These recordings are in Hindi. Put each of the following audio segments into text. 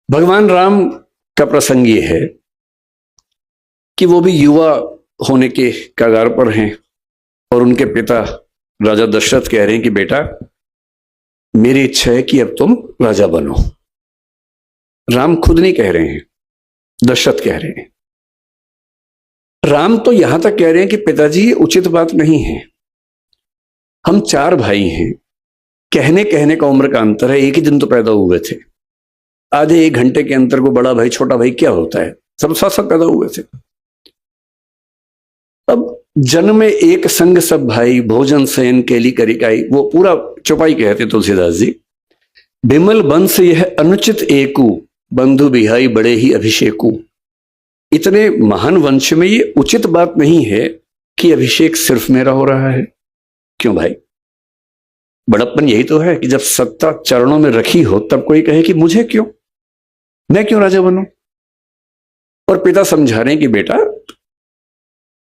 भगवान राम का प्रसंग ये है कि वो भी युवा होने के कगार पर हैं और उनके पिता राजा दशरथ कह रहे हैं कि बेटा मेरी इच्छा है कि अब तुम राजा बनो। राम खुद नहीं कह रहे हैं, दशरथ कह रहे हैं। राम तो यहां तक कह रहे हैं कि पिताजी ये उचित बात नहीं है। हम चार भाई हैं, कहने कहने का उम्र का अंतर है, एक ही दिन तो पैदा हुए थे। आधे एक घंटे के अंतर को बड़ा भाई छोटा भाई क्या होता है, सब साथ साथ पैदा हुए थे। अब जन्म में एक संग सब भाई, भोजन शयन केली करिकाई, वो पूरा चौपाई कहते तुलसीदास जी। बिमल बंस यह अनुचित एकू, बंधु बिहाई बड़े ही अभिषेकू। इतने महान वंश में ये उचित बात नहीं है कि अभिषेक सिर्फ मेरा हो रहा है। क्यों भाई, बड़प्पन यही तो है कि जब सत्ता चरणों में रखी हो तब कोई कहे कि मुझे क्यों, मैं क्यों राजा बनूं। और पिता समझा रहे हैं कि बेटा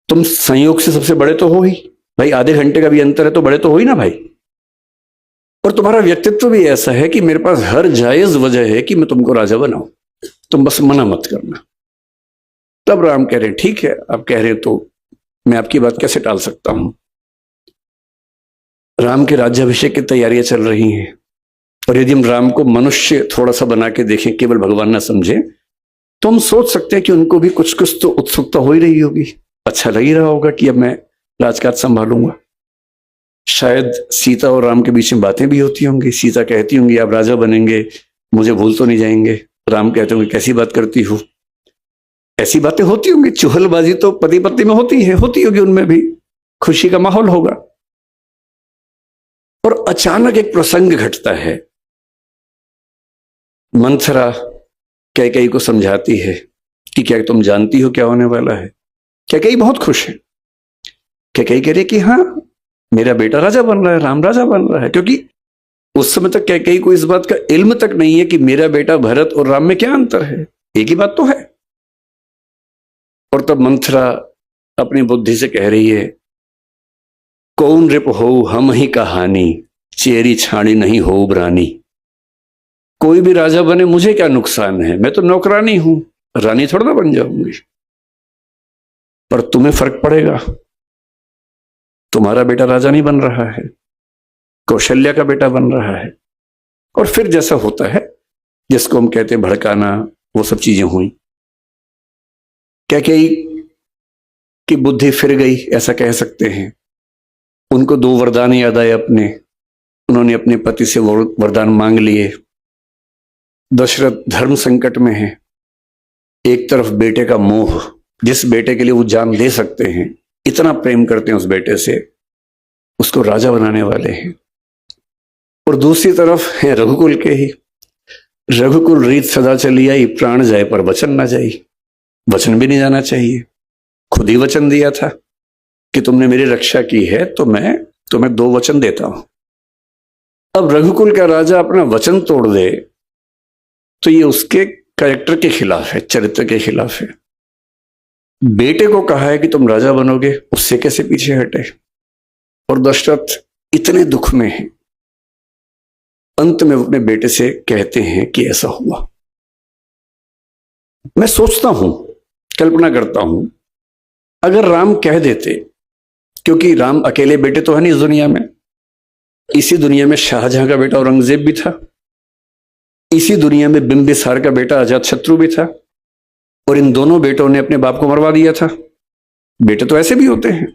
तुम संयोग से सबसे बड़े तो हो ही भाई, आधे घंटे का भी अंतर है तो बड़े तो हो ही ना भाई। और तुम्हारा व्यक्तित्व भी ऐसा है कि मेरे पास हर जायज वजह है कि मैं तुमको राजा बनाऊं, तुम बस मना मत करना। तब राम कह रहे हैं ठीक है, आप कह रहे हैं तो मैं आपकी बात कैसे टाल सकता हूं। राम के राज्याभिषेक की तैयारियां चल रही हैं और यदि हम राम को मनुष्य थोड़ा सा बना के देखें, केवल भगवान ना समझे, तो हम सोच सकते हैं कि उनको भी कुछ कुछ तो उत्सुकता हो ही रही होगी, अच्छा लग ही रहा होगा कि अब मैं राजकाज संभालूंगा। शायद सीता और राम के बीच में बातें भी होती होंगी। सीता कहती होंगी आप राजा बनेंगे, मुझे भूल तो नहीं जाएंगे। राम कहते होंगे कैसी बात करती हो। ऐसी बातें होती होंगी, चुहलबाजी तो पति पत्नी में होती है, होती होगी, उनमें भी खुशी का माहौल होगा। और अचानक एक प्रसंग घटता है। मंथरा कैकेयी को समझाती है कि क्या तुम जानती हो क्या होने वाला है। कैकेयी बहुत खुश है। कैकेयी कह रही कि हाँ, मेरा बेटा राजा बन रहा है, राम राजा बन रहा है। क्योंकि उस समय तक कैकेयी को इस बात का इल्म तक नहीं है कि मेरा बेटा भरत और राम में क्या अंतर है, एक ही बात तो है। और तब मंथरा अपनी बुद्धि से कह रही है कौन रिप हो हम ही कहानी, चेरी छाणी नहीं हो ब्रानी। कोई भी राजा बने मुझे क्या नुकसान है, मैं तो नौकरानी हूं, रानी थोड़ा ना बन जाऊंगी। पर तुम्हें फर्क पड़ेगा, तुम्हारा बेटा राजा नहीं बन रहा है, कौशल्या का बेटा बन रहा है। और फिर जैसा होता है जिसको हम कहते हैं भड़काना, वो सब चीजें हुई। कैकेयी की बुद्धि फिर गई, ऐसा कह सकते हैं। उनको दो वरदान याद आए अपने, उन्होंने अपने पति से वरदान मांग लिए। दशरथ धर्म संकट में है, एक तरफ बेटे का मोह, जिस बेटे के लिए वो जान दे सकते हैं, इतना प्रेम करते हैं उस बेटे से, उसको राजा बनाने वाले हैं। और दूसरी तरफ है रघुकुल के ही। रघुकुल रीत सदा चली आई, प्राण जाए पर वचन ना जाई। वचन भी नहीं जाना चाहिए, खुद ही वचन दिया था कि तुमने मेरी रक्षा की है तो मैं तुम्हें दो वचन देता हूं। अब रघुकुल का राजा अपना वचन तोड़ दे तो ये उसके कैरेक्टर के खिलाफ है, चरित्र के खिलाफ है। बेटे को कहा है कि तुम राजा बनोगे, उससे कैसे पीछे हटे। और दशरथ इतने दुख में हैं, अंत में अपने बेटे से कहते हैं कि ऐसा हुआ। मैं सोचता हूं, कल्पना करता हूं, अगर राम कह देते, क्योंकि राम अकेले बेटे तो है नहीं इस दुनिया में, इसी दुनिया में शाहजहां का बेटा औरंगजेब भी था, इसी दुनिया में बिंबिसार का बेटा अजातशत्रु भी था, और इन दोनों बेटों ने अपने बाप को मरवा दिया था। बेटे तो ऐसे भी होते हैं।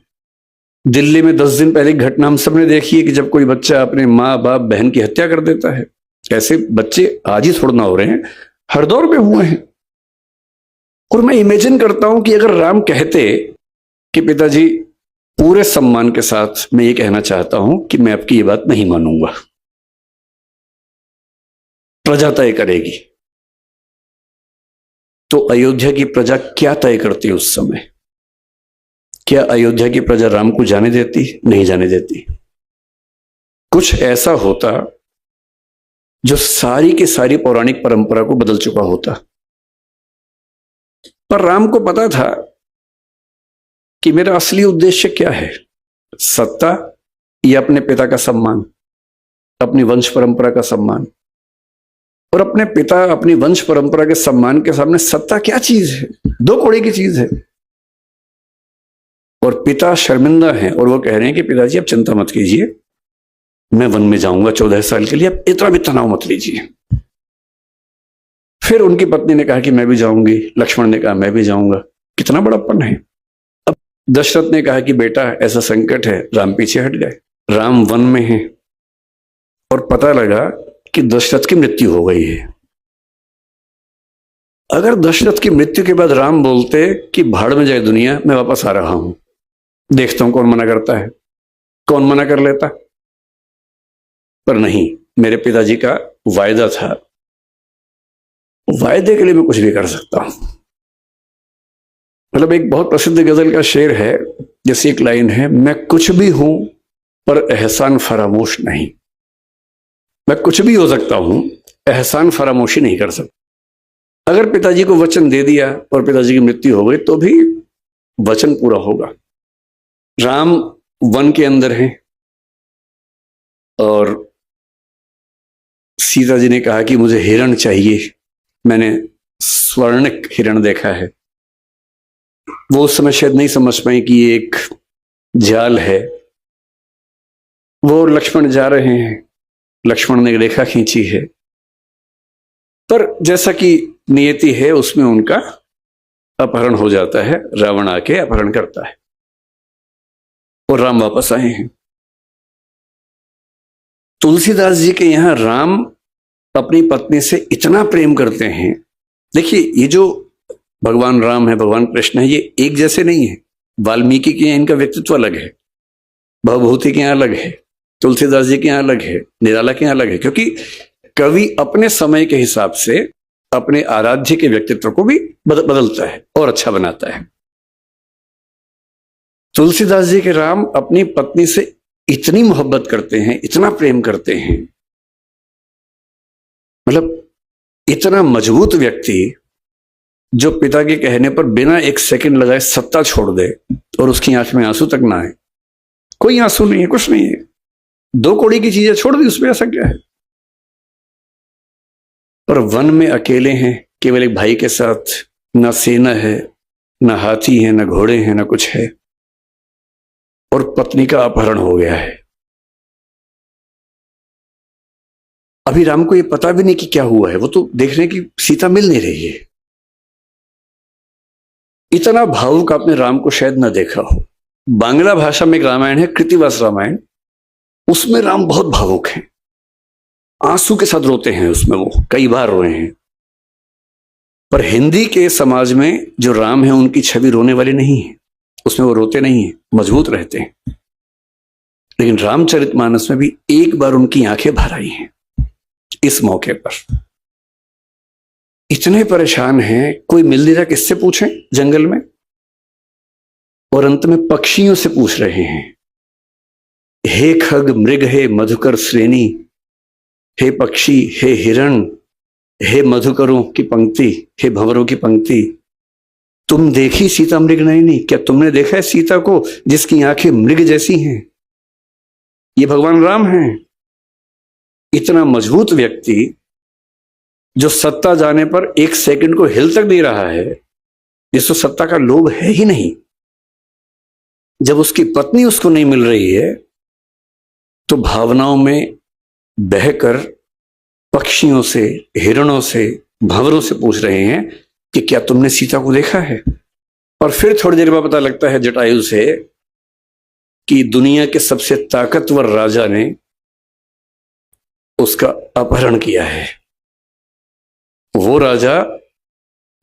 दिल्ली में 10 दिन पहले घटना हम सबने देखी है कि जब कोई बच्चा अपने माँ बाप बहन की हत्या कर देता है। ऐसे बच्चे आज ही थोड़ा ना हो रहे हैं, हर दौर में हुए हैं। और मैं इमेजिन करता हूं कि अगर राम कहते कि पिताजी पूरे सम्मान के साथ मैं ये कहना चाहता हूं कि मैं आपकी ये बात नहीं मानूंगा, प्रजा तय करेगी, तो अयोध्या की प्रजा क्या तय करती उस समय। क्या अयोध्या की प्रजा राम को जाने देती? नहीं जाने देती। कुछ ऐसा होता जो सारी की सारी पौराणिक परंपरा को बदल चुका होता। पर राम को पता था कि मेरा असली उद्देश्य क्या है, सत्ता या अपने पिता का सम्मान, अपनी वंश परंपरा का सम्मान। और अपने पिता, अपनी वंश परंपरा के सम्मान के सामने सत्ता क्या चीज है, दो कौड़े की चीज है। और पिता शर्मिंदा हैं और वो कह रहे हैं कि पिताजी आप चिंता मत कीजिए, मैं वन में जाऊंगा 14 साल के लिए, आप इतना भी तनाव मत लीजिए। फिर उनकी पत्नी ने कहा कि मैं भी जाऊंगी, लक्ष्मण ने कहा मैं भी जाऊंगा। कितना बड़प्पन है। अब दशरथ ने कहा कि बेटा ऐसा संकट है, राम पीछे हट गए। राम वन में हैं और पता लगा कि दशरथ की मृत्यु हो गई है। अगर दशरथ की मृत्यु के बाद राम बोलते कि भाड़ में जाए दुनिया, मैं वापस आ रहा हूं, देखता हूं कौन मना करता है, कौन मना कर लेता। पर नहीं, मेरे पिताजी का वायदा था, वायदे के लिए मैं कुछ भी कर सकता हूं। मतलब एक बहुत प्रसिद्ध गजल का शेर है, जैसी एक लाइन है, मैं कुछ भी हूं पर एहसान फरामोश नहीं। मैं कुछ भी हो सकता हूं, एहसान फरामोशी नहीं कर सकता। अगर पिताजी को वचन दे दिया और पिताजी की मृत्यु हो गई तो भी वचन पूरा होगा। राम वन के अंदर हैं और सीता जी ने कहा कि मुझे हिरण चाहिए, मैंने स्वर्णिक हिरण देखा है। वो उस समय शायद नहीं समझ पाई कि ये एक जाल है। वो लक्ष्मण जा रहे हैं, लक्ष्मण ने रेखा खींची है, पर जैसा कि नियति है उसमें उनका अपहरण हो जाता है। रावण आके अपहरण करता है और राम वापस आए हैं। तुलसीदास जी के यहां राम अपनी पत्नी से इतना प्रेम करते हैं। देखिए, ये जो भगवान राम है, भगवान कृष्ण है, ये एक जैसे नहीं है। वाल्मीकि के यहाँ इनका व्यक्तित्व अलग है, भवभूति के यहाँ अलग है, तुलसीदास जी के यहाँ अलग है, निराला के यहाँ अलग है, क्योंकि कवि अपने समय के हिसाब से अपने आराध्य के व्यक्तित्व को भी बदलता है और अच्छा बनाता है। तुलसीदास जी के राम अपनी पत्नी से इतनी मोहब्बत करते हैं, इतना प्रेम करते हैं, मतलब इतना मजबूत व्यक्ति जो पिता के कहने पर बिना एक सेकंड लगाए सत्ता छोड़ दे और उसकी आंख में आंसू तक ना आए। कोई आंसू नहीं है, कुछ नहीं है, दो कौड़ी की चीजें छोड़ दी, उसमें ऐसा क्या है। पर वन में अकेले हैं, केवल एक भाई के साथ, ना सेना है, ना हाथी है, ना घोड़े हैं, ना कुछ है, और पत्नी का अपहरण हो गया है। अभी राम को यह पता भी नहीं कि क्या हुआ है, वो तो देख रहे हैं कि सीता मिल नहीं रही है। इतना भावुक आपने राम को शायद ना देखा हो। बांग्ला भाषा में एक रामायण है, कृतिवास रामायण, उसमें राम बहुत भावुक हैं, आंसू के साथ रोते हैं उसमें, वो कई बार रोए हैं। पर हिंदी के समाज में जो राम है उनकी छवि रोने वाली नहीं है, उसमें वो रोते नहीं है, मजबूत रहते हैं। लेकिन रामचरितमानस में भी एक बार उनकी आंखें भर आई हैं इस मौके पर। इतने परेशान हैं, कोई मिल नहीं रहा, किससे पूछें जंगल में, और अंत में पक्षियों से पूछ रहे हैं, हे खग मृग, हे मधुकर श्रेणी, हे पक्षी, हे हिरण, हे मधुकरों की पंक्ति, हे भंवरों की पंक्ति, तुम देखी सीता मृग नयनी, क्या तुमने देखा है सीता को जिसकी आंखें मृग जैसी हैं? ये भगवान राम हैं। इतना मजबूत व्यक्ति जो सत्ता जाने पर एक सेकंड को हिल तक नहीं रहा है, जिसको सत्ता का लोभ है ही नहीं, जब उसकी पत्नी उसको नहीं मिल रही है तो भावनाओं में बहकर पक्षियों से, हिरणों से, भंवरों से पूछ रहे हैं कि क्या तुमने सीता को देखा है? और फिर थोड़ी देर बाद पता लगता है जटायु से कि दुनिया के सबसे ताकतवर राजा ने उसका अपहरण किया है। वो राजा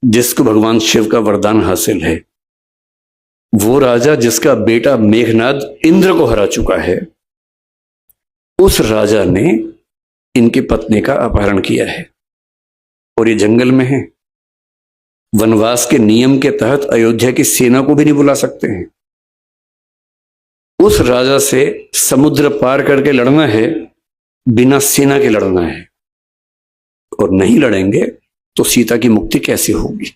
जिसको भगवान शिव का वरदान हासिल है, वो राजा जिसका बेटा मेघनाद इंद्र को हरा चुका है, उस राजा ने इनकी पत्नी का अपहरण किया है और ये जंगल में है। वनवास के नियम के तहत अयोध्या की सेना को भी नहीं बुला सकते हैं। उस राजा से समुद्र पार करके लड़ना है, बिना सेना के लड़ना है, और नहीं लड़ेंगे तो सीता की मुक्ति कैसे होगी?